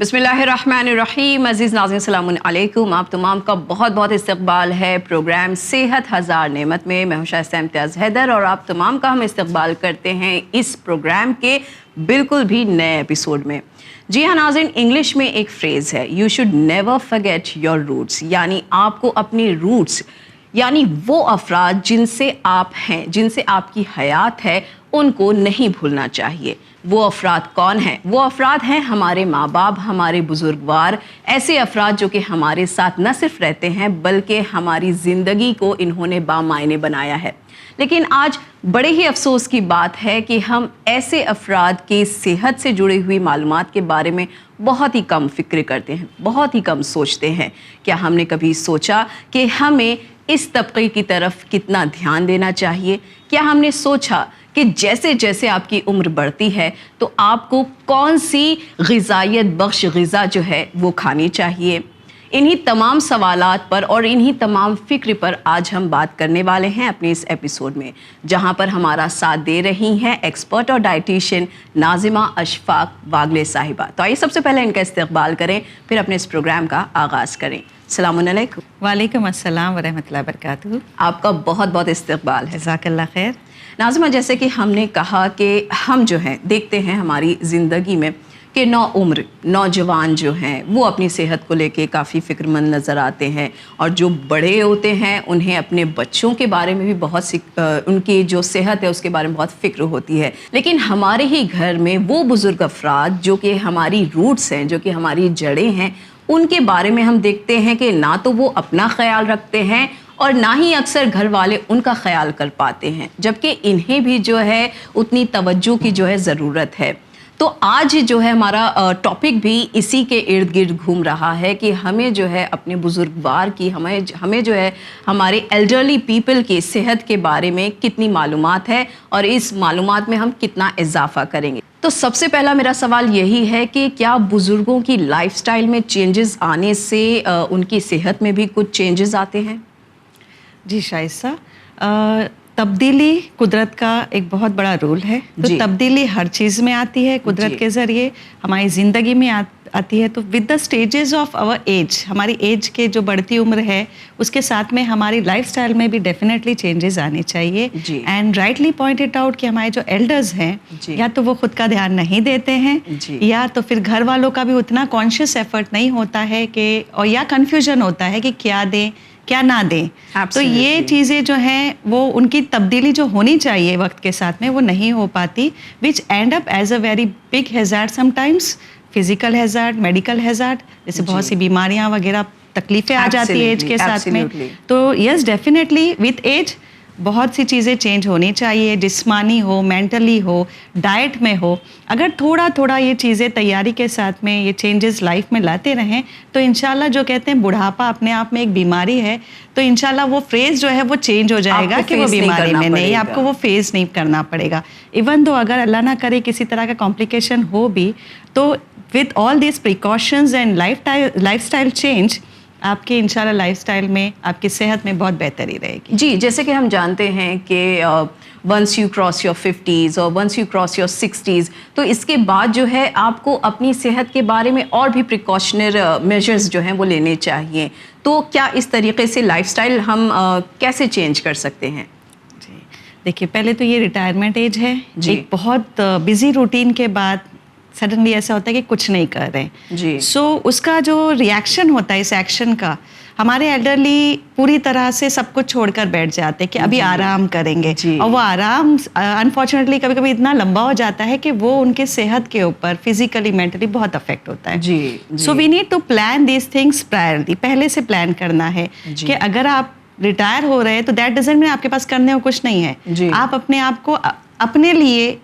बिस्मिल्लाहिर्रहमानिर्रहीम। अज़ीज़ नाज़रीन अस्सलाम अलैकुम। आप तमाम का बहुत बहुत इस्तक़बाल है प्रोग्राम सेहत हज़ार नेमत में। मैं हूं शाइस्ता इम्तियाज़ हैदर और आप तमाम का हम इस्तक़बाल करते हैं इस प्रोग्राम के बिल्कुल भी नए एपिसोड में। जी हाँ नाज़रीन, इंग्लिश में एक फ्रेज़ है, you should never forget your roots, यानी आपको अपनी रूट्स यानी वो अफराद जिनसे आप हैं, जिनसे आपकी हयात है, उनको नहीं भूलना चाहिए। वो अफराद कौन हैं? वो अफराद हैं हमारे माँ बाप, हमारे बुजुर्गवार, ऐसे अफराद जो कि हमारे साथ न सिर्फ रहते हैं बल्कि हमारी ज़िंदगी को इन्होंने बामायने बनाया है। लेकिन आज बड़े ही अफसोस की बात है कि हम ऐसे अफराद की सेहत से जुड़ी हुई मालूमात के बारे में बहुत ही कम फिक्र करते हैं, बहुत ही कम सोचते हैं। क्या हमने कभी सोचा कि हमें इस तबके की तरफ कितना ध्यान देना चाहिए? क्या हमने सोचा कि जैसे जैसे आपकी उम्र बढ़ती है तो आपको कौन सी ग़िज़ाइयत बख्श ग़िज़ा जो है वो खानी चाहिए? इन्हीं तमाम सवालात पर और इन्हीं तमाम फ़िक्र पर आज हम बात करने वाले हैं अपने इस एपिसोड में, जहां पर हमारा साथ दे रही हैं एक्सपर्ट और डाइटिशियन नाज़िमा अशफाक वागले साहिबा। तो आइए सबसे पहले इनका इस्तक़बाल करें, फिर अपने इस प्रोग्राम का आगाज़ करें। अस्सलाम वालेकुम। वालेकुम अस्सलाम वरहमतुल्लाहि वबरकातुहू। आपका बहुत बहुत इस्तक़बाल है। जज़ाकल्लाह खैर। नाज़िमा, जैसे कि हमने कहा कि हम जो हैं देखते हैं हमारी ज़िंदगी में कि नौउम्र नौजवान जो हैं वो अपनी सेहत को लेके काफ़ी फ़िक्रमंद नज़र आते हैं, और जो बड़े होते हैं उन्हें अपने बच्चों के बारे में भी बहुत सी उनकी जो सेहत है उसके बारे में बहुत फ़िक्र होती है। लेकिन हमारे ही घर में वो बुज़ुर्ग अफराद जो कि हमारी रूट्स हैं, जो कि हमारी जड़ें हैं, उनके बारे में हम देखते हैं कि ना तो वो अपना ख्याल रखते हैं और ना ही अक्सर घर वाले उनका ख्याल कर पाते हैं, जबकि इन्हें भी जो है उतनी तवज्जो की जो है ज़रूरत है। तो आज जो है हमारा टॉपिक भी इसी के इर्द गिर्द घूम रहा है कि हमें जो है अपने बुजुर्गवार की, हमें जो है हमारे एल्डरली पीपल की सेहत के बारे में कितनी मालूमात है और इस मालूमात में हम कितना इजाफा करेंगे। तो सबसे पहला मेरा सवाल यही है कि क्या बुज़ुर्गों की लाइफस्टाइल में चेंजेस आने से उनकी सेहत में भी कुछ चेंजेस आते हैं? जी शाइस्ता, तब्दीली कुदरत का एक बहुत बड़ा रोल है। तो तब्दीली हर चीज़ में आती है कुदरत के ज़रिए, हमारी ज़िंदगी में आती है। तो with the stages of our age, हमारी एज के जो बढ़ती उम्र है उसके साथ में हमारी लाइफस्टाइल में भी डेफिनेटली चेंजेस आने चाहिए। एंड राइटली पॉइंटेड आउट कि हमारे जो एल्डर्स हैं या तो वो खुद का ध्यान नहीं देते हैं, या तो फिर घर वालों का भी उतना कॉन्शियस एफर्ट नहीं होता है कि, और या कन्फ्यूजन होता है कि क्या दें क्या ना दें। तो ये चीज़ें जो हैं वो उनकी तब्दीली जो होनी चाहिए वक्त के साथ में वो नहीं हो पाती, which end up as a very big hazard sometimes, physical hazard, medical hazard, जैसे बहुत सी बीमारियां वगैरह तकलीफ़ें आ जाती है एज के साथ में। तो यस डेफिनेटली विथ एज बहुत सी चीज़ें चेंज होनी चाहिए, जिस्मानी हो, मेंटली हो, डाइट में हो। अगर थोड़ा थोड़ा ये चीज़ें तैयारी के साथ में ये चेंजेस लाइफ में लाते रहें तो इंशाल्लाह जो कहते हैं बुढ़ापा अपने आप में एक बीमारी है, तो इंशाल्लाह वो फेज़ जो है वो चेंज हो जाएगा कि वो बीमारी में नहीं, आपको वो फेज़ नहीं करना पड़ेगा। इवन दो अगर अल्लाह ना करे किसी तरह का कॉम्प्लिकेशन हो भी, तो with all this precautions and lifestyle change आपकी इंशाल्लाह लाइफस्टाइल में, आपकी सेहत में बहुत बेहतरी रहेगी। जी, जैसे कि हम जानते हैं कि once you cross your 50s और once you cross your 60s, तो इसके बाद जो है आपको अपनी सेहत के बारे में और भी प्रिकॉशनरी मेजर्स जो हैं वो लेने चाहिए। तो क्या इस तरीके से लाइफस्टाइल हम कैसे चेंज कर सकते हैं? जी देखिए, पहले तो ये रिटायरमेंट एज है, एक बहुत बिजी रूटीन के बाद सडनली ऐसा होता है कि कुछ नहीं कर रहे हैं जी। सो उसका जो रिएक्शन होता है इस एक्शन का, हमारे एल्डरली पूरी तरह से सब कुछ छोड़कर बैठ जाते हैं कि अभी आराम करेंगे, और वो आराम अनफॉर्चुनेटली कभी कभी इतना लंबा हो जाता है कि वो उनके सेहत के ऊपर फिजिकली मेंटली बहुत अफेक्ट होता है। जी। So we need to plan these things priorly, पहले से प्लान करना है कि अगर आप रिटायर हो रहे हैं तो दैट डजंट मीन आपके पास करने को कुछ नहीं है। आप अपने आप को अपने लिए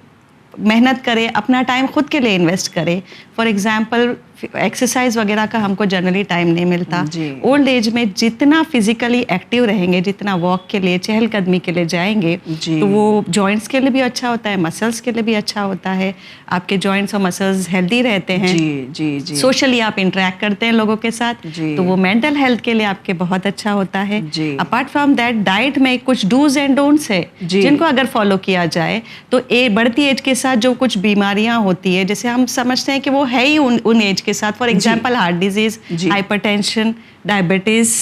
मेहनत करें, अपना टाइम खुद के लिए इन्वेस्ट करें। फॉर एग्जांपल एक्सरसाइज वगैरह का हमको जनरली टाइम नहीं मिलता। ओल्ड एज में जितना फिजिकली एक्टिव रहेंगे, जितना वॉक के लिए, चहलकदमी के लिए जाएंगे, तो वो जॉइंट्स के लिए भी अच्छा होता है, मसल्स के लिए भी अच्छा होता है, आपके जॉइंट्स और मसल्स हेल्दी रहते हैं। जी। सोशली आप इंटरेक्ट करते हैं लोगों के साथ, तो वो मेंटल हेल्थ के लिए आपके बहुत अच्छा होता है। अपार्ट फ्रॉम दैट डाइट में कुछ डूज एंड डोंट्स है जिनको अगर फॉलो किया जाए तो बढ़ती एज के साथ जो कुछ बीमारियां होती है, जैसे हम समझते हैं कि वो है ही उन एज के साथ, for example heart disease, hypertension, diabetes,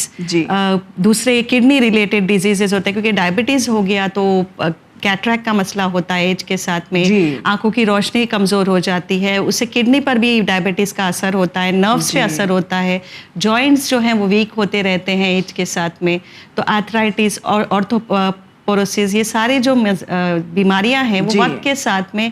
दूसरे किडनी रिलेटेड डिजीजेज होते हैं, क्योंकि डायबिटीज हो गया तो कैटरैक्ट का मसला होता है एज के साथ में, आंखों की रोशनी कमज़ोर हो जाती है, उससे किडनी पर भी डायबिटीज़ का असर होता है, नर्व्स पे असर होता है, जॉइंट्स जो हैं वो वीक होते रहते हैं एज के साथ में, तो आर्थराइटिस और ऑर्थोपोरोसिस, ये सारे जो बीमारियां हैं वो वक्त के साथ में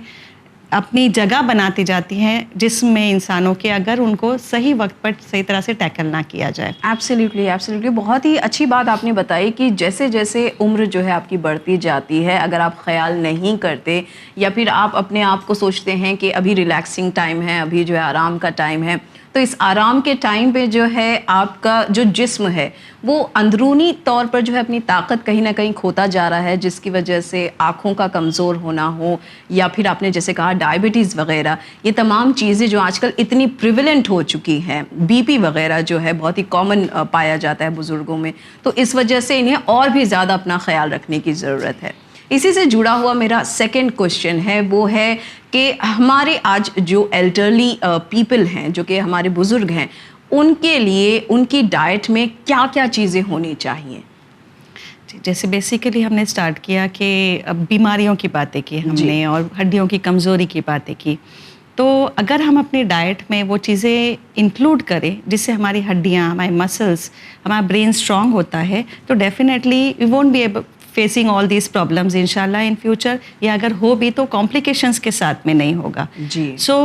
अपनी जगह बनाती जाती हैं जिसमें इंसानों के, अगर उनको सही वक्त पर सही तरह से टैकल ना किया जाए। एब्सोल्युटली, एब्सोल्युटली, बहुत ही अच्छी बात आपने बताई कि जैसे जैसे उम्र जो है आपकी बढ़ती जाती है, अगर आप ख्याल नहीं करते या फिर आप अपने आप को सोचते हैं कि अभी रिलैक्सिंग टाइम है, अभी जो है आराम का टाइम है, तो इस आराम के टाइम पे जो है आपका जो जिस्म है वो अंदरूनी तौर पर जो है अपनी ताकत कहीं ना कहीं खोता जा रहा है, जिसकी वजह से आँखों का कमज़ोर होना हो या फिर आपने जैसे कहा डायबिटीज़ वगैरह, ये तमाम चीज़ें जो आजकल इतनी प्रिविलेंट हो चुकी हैं, बीपी वगैरह जो है बहुत ही कॉमन पाया जाता है बुज़ुर्गों में, तो इस वजह से इन्हें और भी ज़्यादा अपना ख्याल रखने की ज़रूरत है। इसी से जुड़ा हुआ मेरा सेकंड क्वेश्चन है, वो है कि हमारे आज जो एल्डरली पीपल हैं, जो कि हमारे बुज़ुर्ग हैं, उनके लिए उनकी डाइट में क्या क्या चीज़ें होनी चाहिए? जैसे बेसिकली हमने स्टार्ट किया कि बीमारियों की बातें की हमने और हड्डियों की कमज़ोरी की बातें की, तो अगर हम अपनी डाइट में वो चीज़ें इंक्लूड करें जिससे हमारी हड्डियाँ, हमारे मसल्स, हमारा ब्रेन स्ट्रांग होता है, तो definitely we won't be able facing all these problems इंशाल्लाह इन फ्यूचर, या अगर हो भी तो कॉम्प्लिकेशंस के साथ में नहीं होगा। सो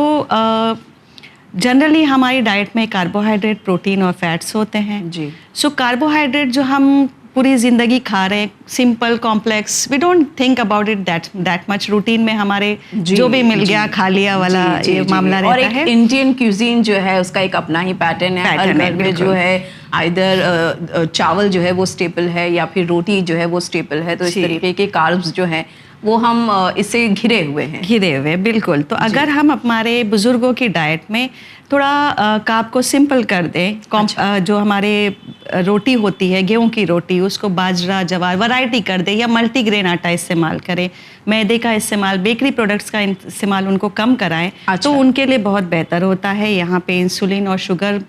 जनरली हमारी डाइट में कार्बोहाइड्रेट, प्रोटीन और फैट्स होते हैं। सो कार्बोहाइड्रेट जो हम पूरी ज़िंदगी खा रहे हैं, simple complex, we don't think about it that much, routine में हमारे जो भी मिल गया खा लिया वाला ये मामला रहता है। और एक इंडियन क्यूजीन जो है उसका एक अपना ही पैटर्न है, हर घर में जो है आइदर चावल जो है वो स्टेपल है या फिर रोटी जो है वो स्टेपल है, तो इस तरीके के कार्ब्स जो हैं वो हम इससे घिरे हुए बिल्कुल। तो अगर हम हमारे बुजुर्गों की डाइट में थोड़ा कार्ब को सिंपल कर दें, जो हमारे रोटी होती है गेहूं की रोटी, उसको बाजरा, जवार वैरायटी कर दें, या मल्टीग्रेन आटा इस्तेमाल करें, मैदे का इस्तेमाल, बेकरी प्रोडक्ट्स का इस्तेमाल उनको कम कराएं, तो उनके लिए बहुत बेहतर होता है। यहाँ पे इंसुलिन और शुगर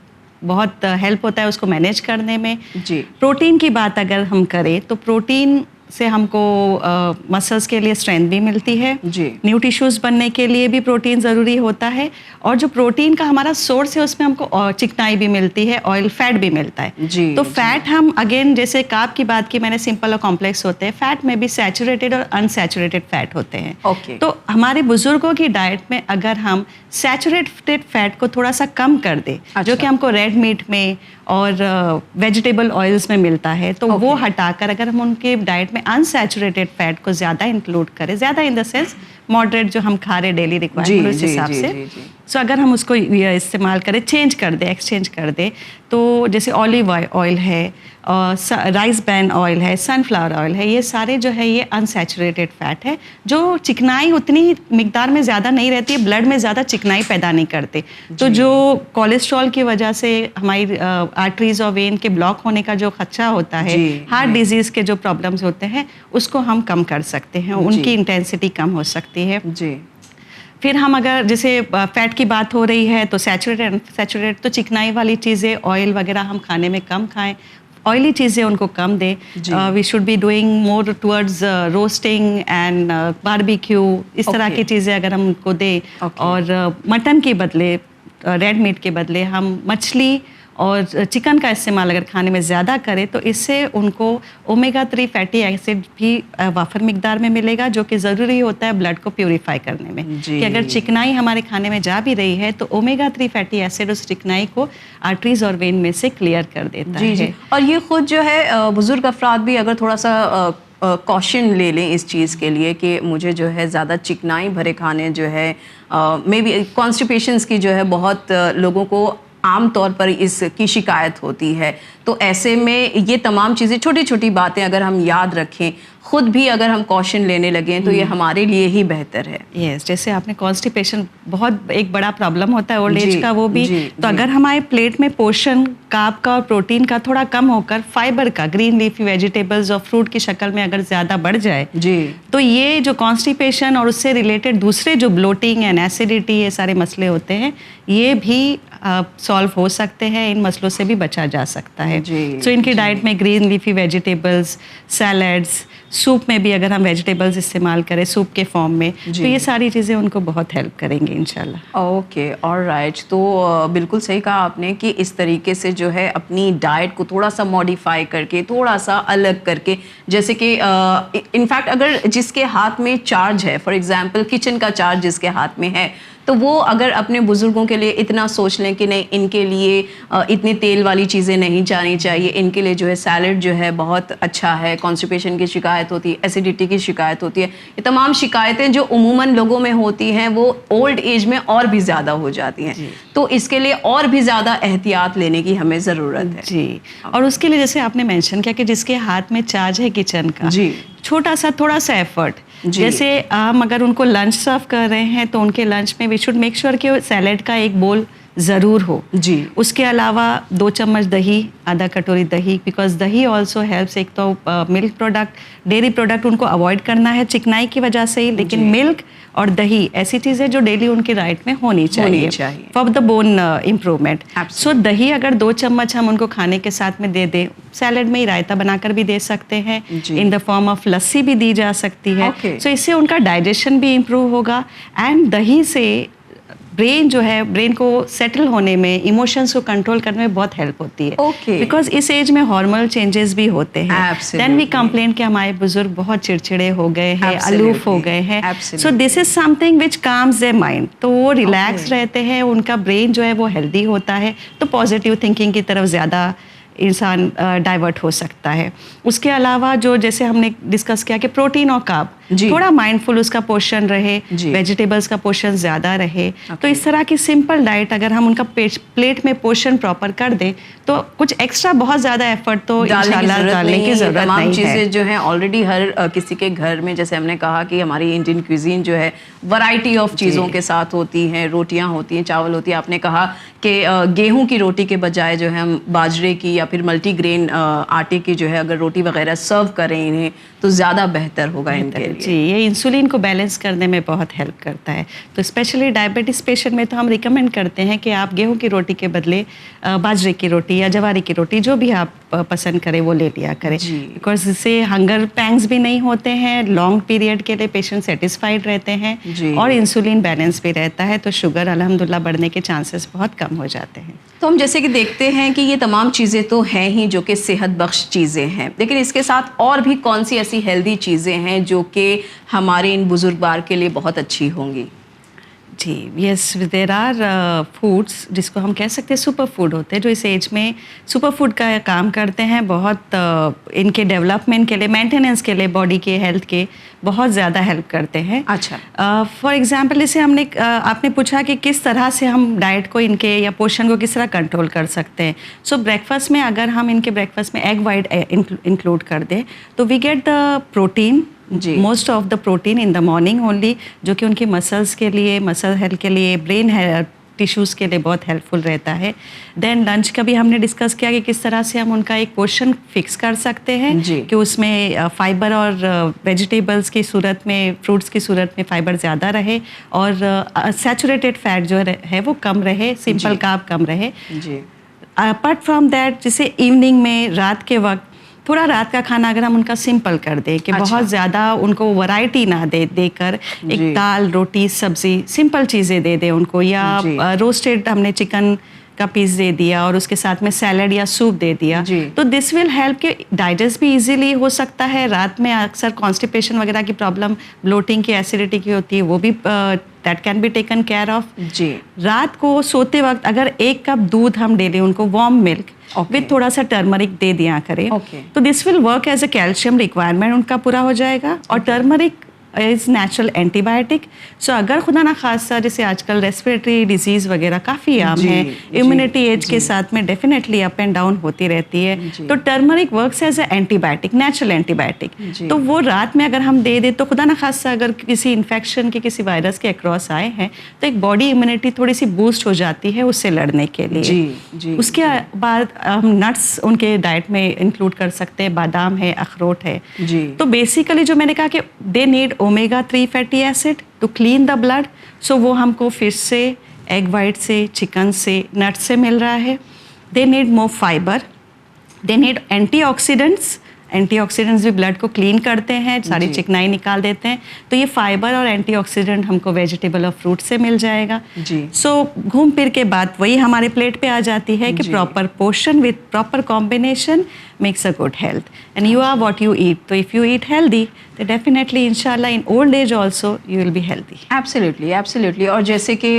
बहुत हेल्प होता है उसको मैनेज करने में। प्रोटीन की बात अगर हम करें तो प्रोटीन से हमको मसल्स के लिए स्ट्रेंथ भी मिलती है, न्यू टिश्यूज़ बनने के लिए भी प्रोटीन ज़रूरी होता है, और जो प्रोटीन का हमारा सोर्स है उसमें हमको चिकनाई भी मिलती है, ऑयल फैट भी मिलता है। तो फैट हम अगेन जैसे कार्ब की बात की मैंने, सिंपल और कॉम्प्लेक्स होते हैं, फैट में भी सैचुरेटेड और अनसैचुरेटेड फैट होते हैं। तो हमारे बुजुर्गों की डाइट में अगर हम सैचुरेटेड फैट को थोड़ा सा कम कर दे, जो कि हमको रेड मीट में और वेजिटेबल ऑयल्स में मिलता है, तो वो हटाकर अगर हम उनके डाइट में अनसैचुरेटेड फैट को ज़्यादा इंक्लूड करें, ज़्यादा इन द सेंस मॉडरेट जो हम खा रहे डेली रिक्वायरमेंट उस हिसाब से, सो अगर हम उसको इस्तेमाल करें, एक्सचेंज कर दें, तो जैसे ऑलिव ऑयल है, राइस ब्रैन ऑयल है, सनफ्लावर ऑयल है, ये सारे जो है ये अनसैचुरेटेड फैट है, जो चिकनाई उतनी मिकदार में ज़्यादा नहीं रहती है, ब्लड में ज़्यादा चिकनाई पैदा नहीं करते। तो जो कोलेस्ट्रॉल की वजह से हमारी आर्टरीज और वेन के ब्लॉक होने का जो खदशा होता है, हार्ट डिजीज़ के जो प्रॉब्लम्स होते हैं, उसको हम कम कर सकते हैं, उनकी इंटेंसिटी कम हो सकती है। फिर हम अगर जैसे फैट की बात हो रही है तो सैचुरेटेड तो चिकनाई वाली चीज़ें, ऑयल वगैरह हम खाने में कम खाएं, ऑयली चीज़ें उनको कम दें। We should be doing more towards roasting and barbecue, इस तरह की चीज़ें अगर हम उनको दें, और मटन के बदले, रेड मीट के बदले हम मछली और चिकन का इस्तेमाल अगर खाने में ज़्यादा करें, तो इससे उनको ओमेगा 3 फैटी एसिड भी वाफर मिकदार में मिलेगा, जो कि ज़रूरी होता है ब्लड को प्यूरिफाई करने में। कि अगर चिकनाई हमारे खाने में जा भी रही है तो ओमेगा 3 फैटी एसिड उस चिकनाई को आर्टरीज और वेन में से क्लियर कर देता है। और ये खुद जो है बुज़ुर्ग अफराद भी अगर थोड़ा सा कॉशन ले लें इस चीज़ के लिए कि मुझे जो है ज़्यादा चिकनाई भरे खाने जो है, मे बी कॉन्स्टिपेशंस की जो है बहुत लोगों को आम तौर पर इसकी शिकायत होती है, तो ऐसे में ये तमाम चीज़ें, छोटी छोटी बातें अगर हम याद रखें, خود بھی اگر ہم کوشن لینے لگیں تو یہ ہمارے لیے ہی بہتر ہے. یس جیسے آپ نے کانسٹیپیشن بہت ایک بڑا پرابلم ہوتا ہے اولڈ ایج کا, وہ بھی تو اگر ہمارے پلیٹ میں پورشن کارب کا اور پروٹین کا تھوڑا کم ہو کر فائبر کا, گرین لیفی ویجیٹیبلز اور فروٹ کی شکل میں اگر زیادہ بڑھ جائے تو یہ جو کانسٹیپیشن اور اس سے ریلیٹڈ دوسرے جو بلوٹنگ اینڈ ایسیڈیٹی یہ سارے مسئلے ہوتے ہیں یہ بھی سالو ہو سکتے ہیں, ان مسئلوں سے بھی بچا جا سکتا ہے. سو ان کی ڈائٹ میں green leafy vegetables, salads, soup میں بھی اگر ہم ویجیٹیبلز استعمال کریں سوپ کے فارم میں تو یہ ساری چیزیں ان کو بہت ہیلپ کریں گے انشاءاللہ. اوکے آلرائٹ, تو بالکل صحیح کہا آپ نے کہ اس طریقے سے جو ہے اپنی ڈائٹ کو تھوڑا سا ماڈیفائی کر کے, تھوڑا سا الگ کر کے, جیسے کہ انفیکٹ اگر جس کے ہاتھ میں چارج ہے, فار ایگزامپل کچن کا چارج جس کے ہاتھ میں ہے, تو وہ اگر اپنے بزرگوں کے لیے اتنا سوچ لیں کہ نہیں ان کے لیے اتنی تیل والی چیزیں نہیں جانی چاہیے, ان کے لیے جو ہے سیلڈ جو ہے بہت اچھا ہے, کانسٹیپیشن کی شکایت ہوتی ہے, ایسیڈیٹی کی شکایت ہوتی ہے, یہ تمام شکایتیں جو عموماً لوگوں میں ہوتی ہیں وہ اولڈ ایج میں اور بھی زیادہ ہو جاتی ہیں. تو اس کے لیے اور بھی زیادہ احتیاط لینے کی ہمیں ضرورت ہے. جی, اور اس کے لیے جیسے آپ نے مینشن کیا کہ جس کے ہاتھ میں چارج ہے کچن کا, چھوٹا سا تھوڑا سا ایفرٹ, جیسے ہم اگر ان کو لنچ سرو کر رہے ہیں تو ان کے لنچ میں وی شوڈ میک شیور کہ سیلیڈ کا ایک بول ضرور ہو. اس کے علاوہ 2 چمچ دہی, آدھا کٹوری دہی, بیکاز دہی آلسو ہیلپس. ایک تو ملک پروڈکٹ, ڈیری پروڈکٹ ان کو اوائڈ کرنا ہے چکنائی کی وجہ سے ہی, لیکن ملک اور دہی ایسی چیزیں جو ڈیلی ان کی ڈائٹ میں ہونی چاہیے فار دا بون امپروومنٹ. سو دہی اگر 2 چمچ ہم ان کو کھانے کے ساتھ میں دے دیں, سیلڈ میں ہی رائتا بنا کر بھی دے سکتے ہیں, ان دا فارم آف لسی بھی دی جا سکتی ہے. سو اس سے ان کا ڈائجیشن بھی امپروو ہوگا, اینڈ دہی سے برین جو ہے, برین کو سیٹل ہونے میں, ایموشنس کو کنٹرول کرنے میں بہت ہیلپ ہوتی ہے, بیکاز اس ایج میں ہارمونل چینجز بھی ہوتے ہیں. دین وی کمپلین کہ ہمارے بزرگ بہت چڑچڑے ہو گئے ہیں, الوف ہو گئے ہیں. So this is something which comes their mind, تو وہ ریلیکس رہتے ہیں, ان کا برین جو ہے وہ ہیلدی ہوتا ہے, تو پازیٹیو تھنکنگ کی طرف زیادہ انسان ڈائیورٹ ہو سکتا ہے. اس کے علاوہ جو جیسے ہم نے ڈسکس کیا کہ پروٹین اور کارب تھوڑا مائنڈ فل اس کا پورشن رہے, ویجیٹیبلس کا پورشن زیادہ رہے, تو اس طرح کی سمپل ڈائٹ اگر ہم ان کا پلیٹ میں پورشن پراپر کر دیں تو کچھ ایکسٹرا بہت زیادہ ایفرٹ تو انشاءاللہ ڈالنے کی ضرورت نہیں ہے. تمام چیزیں جو ہیں آلریڈی ہر کسی کے گھر میں, جیسے ہم نے کہا کہ ہماری انڈین کوزین جو ہے ورائٹی آف چیزوں کے ساتھ ہوتی ہیں, روٹیاں ہوتی ہیں, چاول ہوتی ہے. آپ نے کہا کہ گیہوں کی روٹی کے بجائے جو ہے ہم باجرے کی یا پھر ملٹی گرین آٹے کی جو ہے اگر روٹی وغیرہ سرو کریں انہیں تو زیادہ بہتر ہوگا ان کے لیے. جی, یہ انسولین کو بیلنس کرنے میں بہت ہیلپ کرتا ہے. تو اسپیشلی ڈائبٹیز پیشنٹ میں تو ہم ریکمینڈ کرتے ہیں کہ آپ گیہوں کی روٹی کے بدلے باجرے کی روٹی یا جواری کی روٹی جو بھی آپ پسند کریں وہ لے لیا کریں, بیکاز اس سے ہنگر پینگز بھی نہیں ہوتے ہیں, لانگ پیریڈ کے لیے پیشنٹ سیٹسفائڈ رہتے ہیں, اور انسولین بیلنس بھی رہتا ہے, تو شوگر الحمدللہ بڑھنے کے چانسز بہت کم ہو جاتے ہیں. تو ہم جیسے کہ دیکھتے ہیں کہ یہ تمام چیزیں تو ہیں ہی جو کہ صحت بخش چیزیں ہیں, لیکن اس کے ساتھ اور بھی کون سی ایسی ہیلدی چیزیں ہیں جو کہ ہمارے ان بزرگوار کے لیے بہت اچھی ہوں گی؟ جی, یس, دیر آر فوڈس جس کو ہم کہہ سکتے ہیں سپر فوڈ ہوتے ہیں, جو اس ایج میں سپر فوڈ کا کام کرتے ہیں, بہت ان کے ڈیولپمنٹ کے لیے, مینٹیننس کے لیے, باڈی کے ہیلتھ کے بہت زیادہ ہیلپ کرتے ہیں. اچھا, فار ایگزامپل جیسے ہم نے آپ نے پوچھا کہ کس طرح سے ہم ڈائٹ کو ان کے یا پورشن کو کس طرح کنٹرول کر سکتے ہیں. سو بریکفاسٹ میں اگر ہم ان کے bریکفاسٹ میں ایگ وائٹ انکلوڈ کر دیں تو we get the protein, most of the protein in the morning only, جو کہ ان کی مسلس کے لیے, مسل ہیلتھ کے لیے, برین ٹیشوز کے لیے بہت ہیلپ فل رہتا ہے. دین لنچ کا بھی ہم نے ڈسکس کیا کہ کس طرح سے ہم ان کا ایک پورشن فکس کر سکتے ہیں کہ اس میں فائبر اور ویجیٹیبلس کی صورت میں, فروٹس کی صورت میں فائبر زیادہ رہے, اور سیچوریٹڈ فیٹ جو ہے وہ کم رہے, سمپل کارب کم رہے. اپارٹ فرام دیٹ, جیسے ایوننگ میں, رات کے وقت تھوڑا رات کا کھانا اگر ہم ان کا سمپل کر دیں کہ بہت زیادہ ان کو ورائٹی نہ دے کر ایک دال, روٹی, سبزی, سمپل چیزیں دے دیں ان کو, یا روسٹیڈ ہم نے چکن کا پیس دے دیا اور اس کے ساتھ میں سیلڈ یا سوپ دے دیا, تو دس ول ہیلپ کہ ڈائجسٹ بھی ایزیلی ہو سکتا ہے. رات میں اکثر کانسٹیپیشن وغیرہ کی پرابلم, بلوٹنگ کی, ایسیڈیٹی کی ہوتی ہے, وہ بھی that can be taken care of. رات کو سوتے وقت اگر 1 کپ دودھ ہم دے دیں ان کو, وارم ملک وتھ تھوڑا سا ٹرمرک دے دیا کریں, تو this will work as a calcium requirement ان کا پورا ہو جائے گا. اور turmeric is natural antibiotic. So अगर खुदा ना खासा जैसे आजकल रेस्पिरेटरी डिजीज़ वगैरह काफ़ी आम है, इम्यूनिटी एज के साथ में डेफिनेटली अप एंड डाउन होती रहती है, तो turmeric works as a antibiotic, natural antibiotic. तो वो रात में अगर हम दे दें तो खुदा ना खासा अगर किसी इन्फेक्शन के किसी वायरस के अक्रॉस आए हैं तो एक बॉडी इम्यूनिटी थोड़ी सी बूस्ट हो जाती है उससे लड़ने के लिए. उसके बाद हम नट्स उनके डाइट में इंक्लूड कर सकते हैं, बादाम है, अखरोट है. तो बेसिकली जो मैंने कहा कि they need omega-3 fatty acid to clean the blood. So वो हमको फिश से, एग वाइट से, चिकन से, नट से मिल रहा है. They need more fibre. They need antioxidants. Antioxidants भी ब्लड को क्लीन करते हैं, सारी चिकनाई निकाल देते हैं. तो ये फाइबर और एंटीऑक्सीडेंट हमको वेजिटेबल और फ्रूट से मिल जाएगा. सो घूम फिर के बात वही हमारे प्लेट पे आ जाती है कि proper portion with proper combination makes a good health, and you are what you eat. So if you eat healthy, then definitely inshallah in old age also you will be healthy. Absolutely. और जैसे कि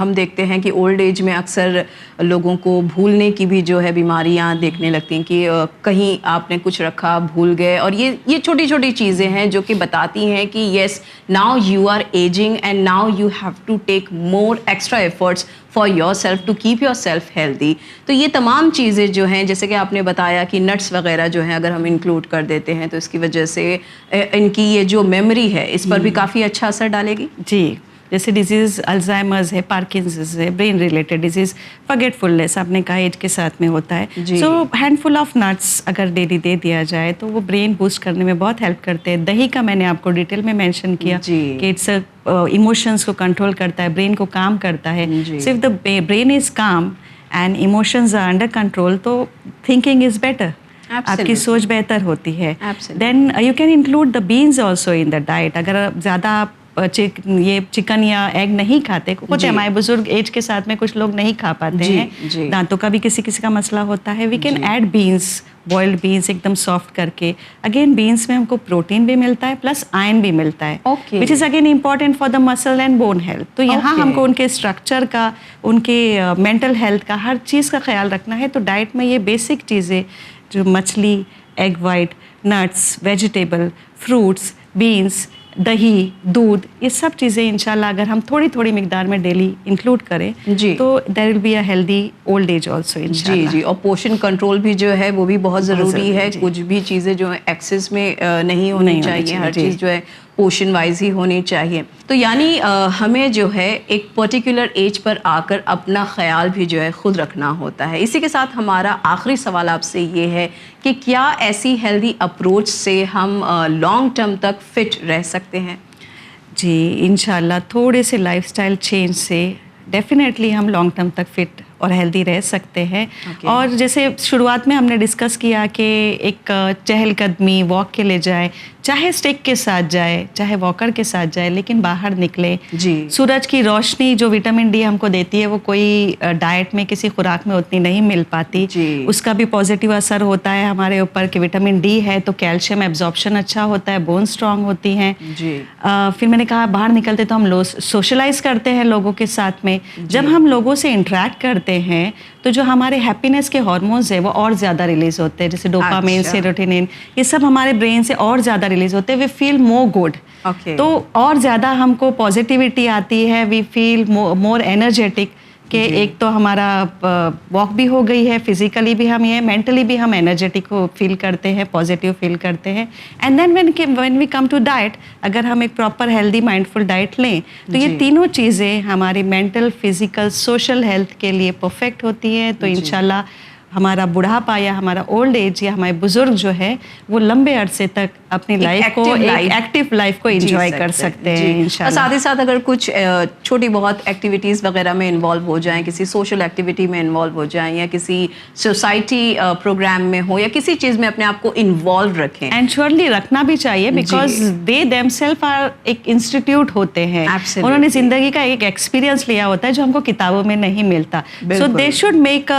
हम देखते हैं कि old age में अक्सर लोगों को भूलने की भी जो है बीमारियां देखने लगती हैं कि कहीं आपने कुछ रखा भूल गए, और ये छोटी छोटी चीज़ें हैं जो कि बताती हैं कि yes, now you are aging and now you have to take more extra efforts for yourself to keep yourself healthy. तो ये तमाम चीज़ें जो हैं, जैसे कि आपने बताया कि नट्स वगैरह जो हैं अगर हम इंक्लूड कर देते हैं तो इसकी वजह से इनकी ये जो मेमोरी है इस पर भी काफ़ी अच्छा असर डालेगी. जी, जैसे डिजीज़ अल्जाइमर्स है, पार्किंसंस है, ब्रेन रिलेटेड डिजीज़, फॉरगेटफुलनेस आपने कहा एज के साथ में होता है. सो हैंडफुल ऑफ नट्स अगर डेली दे दिया जाए तो वो ब्रेन बूस्ट करने में बहुत हेल्प करते हैं. दही का मैंने आपको डिटेल में मेंशन किया कि इट्स इमोशंस को कंट्रोल करता है, ब्रेन को काम करता है. So if the brain is calm and emotions are under control तो थिंकिंग इज बेटर. आपकी सोच बेहतर होती है. Then you can include the beans also in the diet. अगर ज़्यादा आप ये चिकन या एग नहीं खाते, कुछ हमारे बुजुर्ग एज के साथ में कुछ लोग नहीं खा पाते हैं, दांतों का भी किसी किसी का मसला होता है, we can add beans, boiled beans एकदम सॉफ्ट करके. अगेन बीन्स में हमको प्रोटीन भी मिलता है प्लस आयरन भी मिलता है, which is again important for the muscle and bone health. तो यहाँ हमको उनके स्ट्रक्चर का, उनके मेंटल हेल्थ का, हर चीज़ का ख्याल रखना है. तो डाइट में ये बेसिक चीज़ें जो मछली, egg white, nuts, vegetable, fruits, beans, दही, दूध, ये सब चीज़ें इंशाल्लाह अगर हम थोड़ी थोड़ी मिकदार में डेली इंक्लूड करें तो there will be a healthy old age also इंशाल्लाह. जी. और पोषण कंट्रोल भी जो है वो भी बहुत ज़रूरी है. कुछ भी चीज़ें जो है एक्सेस में नहीं होनी चाहिए. हर चीज़ जो है पोषण वाइज ही होनी चाहिए. तो यानी हमें जो है एक पर्टिकुलर एज पर आकर अपना ख्याल भी जो है ख़ुद रखना होता है. इसी के साथ हमारा आखिरी सवाल आपसे ये है कि क्या ऐसी हेल्दी अप्रोच से हम लॉन्ग टर्म तक फिट रह सकते हैं? जी, इंशाल्लाह थोड़े से लाइफस्टाइल चेंज से डेफिनेटली हम लॉन्ग टर्म तक फिट और हेल्दी रह सकते हैं. और जैसे शुरुआत में हमने डिस्कस किया कि एक चहलकदमी वॉक के लिए जाए, चाहे स्टिक के साथ जाए, चाहे वॉकर के साथ जाए, लेकिन बाहर निकले. सूरज की रोशनी जो विटामिन डी हमको देती है वो कोई डाइट में किसी खुराक में उतनी नहीं मिल पाती. उसका भी पॉजिटिव असर होता है हमारे ऊपर कि विटामिन डी है तो कैल्शियम एब्जॉर्प्शन अच्छा होता है, बोन स्ट्रांग होती हैं. फिर मैंने कहा बाहर निकलते तो हम सोशलाइज करते हैं लोगों के साथ में. जब हम लोगों से इंटरेक्ट करते हैं तो जो हमारे हैप्पीनेस के हार्मोन्स है वो और ज़्यादा रिलीज होते हैं, जैसे डोपामाइन, सेरोटोनिन, ये सब हमारे ब्रेन से और ज़्यादा रिलीज होते हैं. We feel more good. तो और ज़्यादा हमको पॉजिटिविटी आती है, वी फील मोर एनर्जेटिक. कि एक तो हमारा वॉक भी हो गई है, फिजिकली भी हम ये, मेंटली भी हम एनर्जेटिक फील करते हैं, पॉजिटिव फील करते हैं. And then when we come to diet, अगर हम एक प्रॉपर हेल्दी माइंडफुल डाइट लें तो ये तीनों चीज़ें हमारी मेंटल, फिजिकल, सोशल हेल्थ के लिए परफेक्ट होती है. तो इंशाल्लाह हमारा बुढ़ापा या हमारा ओल्ड एज या हमारे बुजुर्ग जो है वो लंबे अरसे तक अपनी लाइफ को, एक एक्टिव लाइफ को एंजॉय कर सकते हैं इंशाल्लाह. साथ ही साथ अगर कुछ छोटी बहुत एक्टिविटीज़ वगैरह में इन्वॉल्व हो जाएं, किसी सोशल एक्टिविटी में इन्वॉल्व हो जाएं या किसी सोसाइटी प्रोग्राम में हो या किसी चीज़ में अपने आप को इन्वॉल्व रखें. एंड श्योरली रखना भी चाहिए, बिकॉज दे देमसेल्फ आर एक इंस्टीट्यूट होते हैं. उन्होंने ज़िंदगी का एक एक्सपीरियंस लिया होता है जो हमको किताबों में नहीं मिलता. So they should make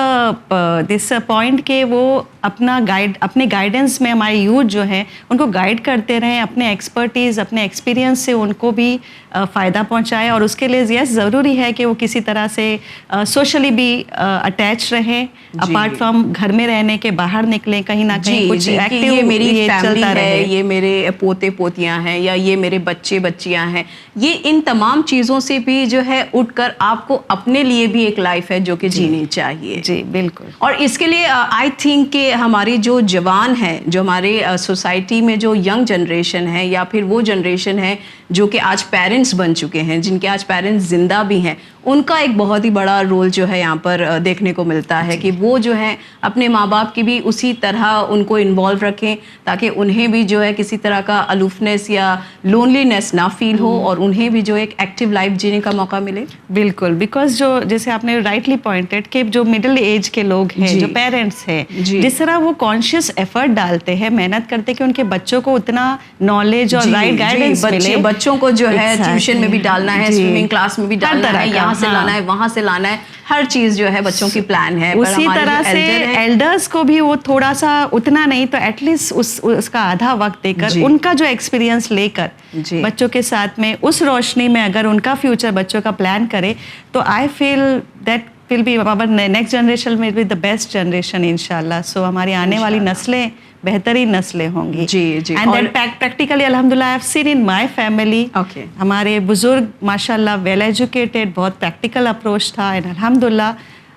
this point के वो अपने गाइडेंस में हमारे यूथ जो हैं उनको गाइड करते रहें, अपने एक्सपर्टीज़ अपने एक्सपीरियंस से उनको भी फ़ायदा पहुंचाएं। और उसके लिए यस ज़रूरी है कि वो किसी तरह से सोशली भी अटैच रहें, अपार्ट फ्रॉम घर में रहने के बाहर निकलें, कहीं ना कहीं कुछ एक्टिव, ये मेरी फैमिली चलता रहे, है, ये मेरे पोते पोतियां हैं, या ये मेरे बच्चे बच्चियां हैं। ये इन तमाम चीज़ों से भी जो है उठकर आपको अपने लिए भी एक लाइफ है जो कि जीनी चाहिए। जी बिल्कुल। और इसके लिए आई थिंक कि हमारे जो जवान हैं, जो हमारे सोसाइटी में जो यंग जनरेशन है, या फिर वो जनरेशन है जो कि आज पेरेंट्स बन चुके हैं, जिनके आज पेरेंट्स जिंदा भी हैं, उनका एक बहुत ही बड़ा रोल जो है यहाँ पर देखने को मिलता है कि वो जो है अपने माँ बाप की भी उसी तरह उनको इन्वॉल्व रखें, ताकि उन्हें भी जो है किसी तरह का अलूफनेस या लोनलीनेस ना फील हो, और उन्हें भी जो एक एक्टिव लाइफ जीने का मौका मिले। बिल्कुल, बिकॉज जो जैसे आपने राइटली पॉइंटेड कि जो मिडिल एज के लोग हैं, जो पेरेंट्स हैं, जिस तरह वो कॉन्शियस एफर्ट डालते हैं, मेहनत करते हैं कि उनके बच्चों को उतना नॉलेज और राइट गाइडेंस मिले। बच्चों को जो है ट्यूशन में भी डालना है, स्विमिंग क्लास में भी डालना है, यहाँ से लाना है, वहाँ से लाना है, हर चीज जो है बच्चों की प्लान है। उसी तरह से एल्डर्स को भी वो थोड़ा सा, उतना नहीं तो एटलीस्ट उसका आधा वक्त देकर, उनका जो एक्सपीरियंस लेकर बच्चों के साथ में उस रोशनी में अगर उनका फ्यूचर बच्चों का प्लान करे, तो I feel that will be our next generation में बी द बेस्ट जनरेशन इंशाल्लाह। सो हमारी आने वाली नस्लें बेहतरीन नस्लें होंगी। जी जी। एंड दैट प्रैक्टिकली अल्हम्दुलिल्लाह I have seen in my family. हमारे बुजुर्ग माशाल्लाह वेल एजुकेटेड, बहुत प्रैक्टिकल अप्रोच था, एंड अल्हम्दुलिल्लाह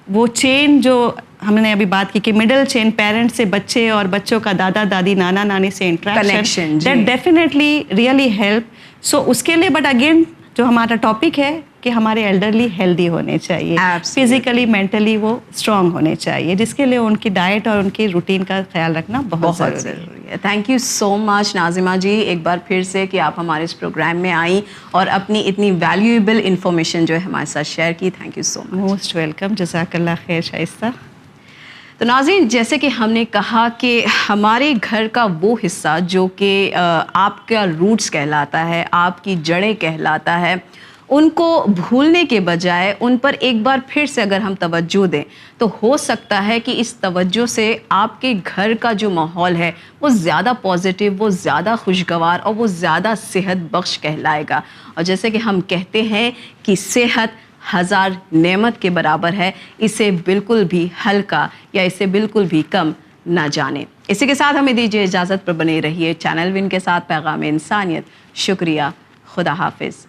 वो चेन जो हमने अभी बात की कि मिडिल चेन, पेरेंट्स से बच्चे और बच्चों का दादा दादी नाना नानी से interaction, that definitely really help. So उसके लिए बट अगेन जो हमारा टॉपिक है कि हमारे एल्डरली हेल्दी होने चाहिए, फिजिकली मेंटली वो स्ट्रांग होने चाहिए, जिसके लिए उनकी डाइट और उनकी रूटीन का ख्याल रखना बहुत ज़रूरी है। Thank you so much Nazima जी, एक बार फिर से कि आप हमारे इस प्रोग्राम में आई और अपनी इतनी वैल्यूएबल इंफॉर्मेशन जो है हमारे साथ शेयर की। Thank you so much. Most welcome, जज़ाकल्लाह खैर शाइस्ता। तो नाज़रीन, जैसे कि हमने कहा कि हमारे घर का वो हिस्सा जो कि आपका रूट्स कहलाता है, आपकी जड़ें कहलाता है, उनको भूलने के बजाय उन पर एक बार फिर से अगर हम तवज्जो दें, तो हो सकता है कि इस तवज्जो से आपके घर का जो माहौल है वो ज़्यादा पॉजिटिव, वो ज़्यादा खुशगवार और वो ज़्यादा सेहत बख्श कहलाएगा। और जैसे कि हम कहते हैं कि सेहत हज़ार नेमत के बराबर है, इसे बिल्कुल भी हल्का या इसे बिल्कुल भी कम ना जाने। इसी के साथ हमें दीजिए इजाज़त, पर बने रहिए चैनल विन के साथ। पैगाम इंसानियत। शुक्रिया, खुदा हाफिज़।